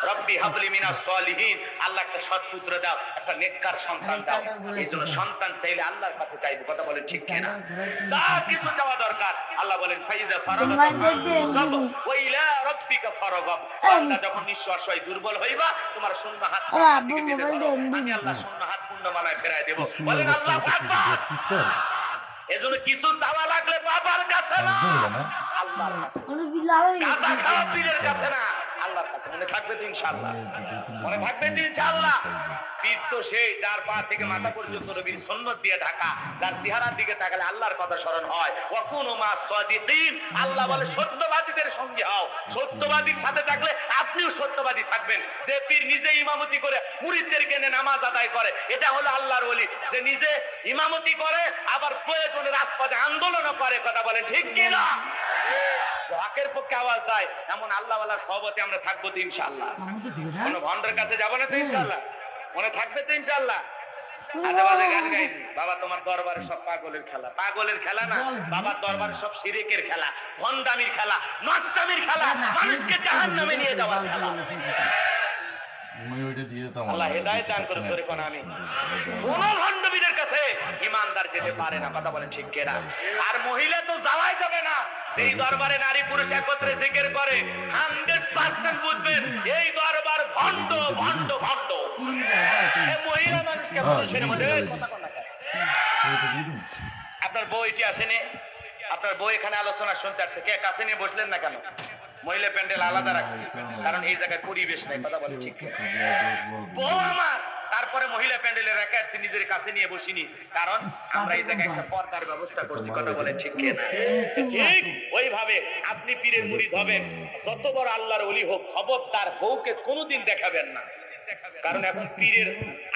রব্বি হাবলি মিনাস সলিহিন, আল্লাহ একটা সৎ পুত্র দাও, একটা নেককার সন্তান দাও। এই জন্য সন্তান চাইলে আল্লাহর কাছে চাইবো, কথা বলেন ঠিক কিনা? যা কিছু চাওয়া দরকার আল্লাহ বলেন ফাইদা ফারাগাতা ফানসাব ওয়া ইলা রাব্বিকা ফারগাব। বান্দা যখন নিঃশ্বাস হয় দুর্বল হইবা, তোমার শূন্য হাত দিকে দিতে ধরো, আমি আল্লাহ শূন্য হাত পূর্ণ বানায় ফেরায় দেব। বলেন আল্লাহু আকবার। এজন্য কিছু চাওয়া লাগলে বাবার কাছে না, আল্লাহর কাছে। গাঁজা খাওয়া পীরের কাছে না, আল্লাহর কাছে। মনে থাকবে তো ইনশাআল্লাহ? মনে থাকবে তো ইনশাআল্লাহ? পীর তো সেই যার পা থেকে মাথা পর্যন্ত নবীর সুন্নাত দিয়ে ঢাকা, যার চেহারার দিকে তাকালে আল্লাহর কথা স্মরণ হয়। ওয়া কুনু মা সাদিকিন, আল্লাহ বলে সত্যবাদীদের সঙ্গে হও। সত্যবাদীর সাথে থাকলে আপনিও সত্যবাদী থাকবেন। যে পীর নিজে ইমামতি করে মুরিদদেরকে নিয়ে নামাজ আদায় করে, এটা হলো আল্লাহর ওলি। যে নিজে ইমামতি করে আবার প্রয়োজনে রাজপথে আন্দোলনও করে, কথা বলেন ঠিক কি না? হকের পক্ষে আওয়াজ দেয়, এমন আল্লাহওয়ালার সহবতে আমরা থাকবো তো ইনশাআল্লাহ। কোন ভন্ডের কাছে যাবো না তো ইনশাআল্লাহ? মনে থাকবে তো ইনশাআল্লাহ? আজে বাজে গান গাইনি বাবা, তোমার দরবারে সব পাগলের খেলা। পাগলের খেলা না, বাবার দরবারে সব শিরকের খেলা, ভন্ডামির খেলা, নষ্টামির খেলা, মানুষকে জাহান্নামে নিয়ে যাওয়ার খেলা। আল্লাহ হেদায়েত দান করুন। করে কোন আমি কোন ভন্ডবীরের কাছে ইমানদার যেতে পারে না, কথা বলেন ঠিক কিনা? আর মহিলা তো যাওয়াই যাবে না। সেই দরবারে নারী পুরুষ একত্রে জিকির করে 100% বুঝবেন এই দরবার ভণ্ড ভণ্ড ভণ্ড। মহিলা মানুষকে পুরুষের মধ্যে কথা বলা যায়। আপনার বউ এটি আসেনি, আপনার বউ এখানে আলোচনা শুনতে আসছে, কে কাছে নিয়ে বসলেন না কেন? মহিলা প্যান্ডেল আলাদা রাখছি, কারণ এই জায়গায় পরিবেশ নাই, কথা বলে ঠিক। বউ আমার তারপরে মহিলা প্যান্ডেলে রেখে আসছি, নিজের কাছে নিয়ে বসিনি, কারণ আমরা এই জায়গায় একটা পর্দার ব্যবস্থা করছি, কথা বলে ঠিক কিনা? ঠিক ওইভাবে আপনি পীরের মুরিদ হবেন, যত বড় আল্লাহর ওলি হোক, খবরদার বউকে কোনোদিন দেখাবেন না। কারণ এখন পীরের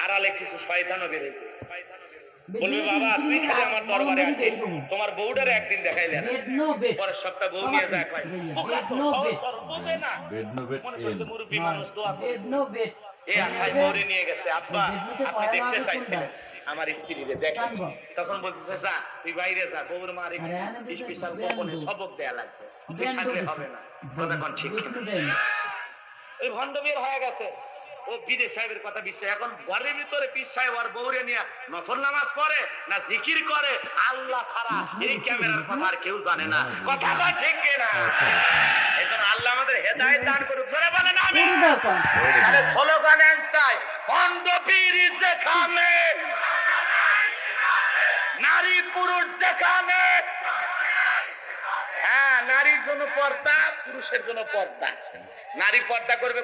আড়ালে কিছু শয়তানও বেড়েছে। বলবে বাবা তুই খালি আমার দরবারে আসিস, তোমার বউটারে একদিন দেখাইলে না, পরের সপ্তাহ বউ নিয়ে যায় কয় না, মনে করছে মুরব্বী মানুষ দোয়া করবে, এই আশায় বউরে নিয়ে গেছে। আব্বা আপনি দেখতে চাইছিলেন আমার স্ত্রীরে দেখেন, তখন বলতেছে যা তুই বাইরে যা, বউর মারে স্পেশাল গোপনে সবক দেয়া লাগবে, তুই থাকলে হবে না, কথা কোন ঠিক? ওই ভণ্ড বের হয়ে গেছে, ও বিদেশ সাহেবের কথা বিশ্বাস। এখন ঘরের ভিতরে পীর সাহেব আর বউরে নিয়ে নফল নামাজ পড়ে না জিকির করে, আল্লাহ ছাড়া এই ক্যামেরার কথা আর কেউ জানে না, কথা কয় ঠিক কিনা? এজন্য আল্লাহ আমাদের হেদায়েত দান করুক, জোরে বলেন আমিন। আরে স্লোগান একটাই, ভণ্ড পীর যেখানে, নারী পুরুষ যেখানে। হ্যাঁ, নারীর জন্য পর্দা, পুরুষের জন্য পর্দা। নারী পর্দা করবে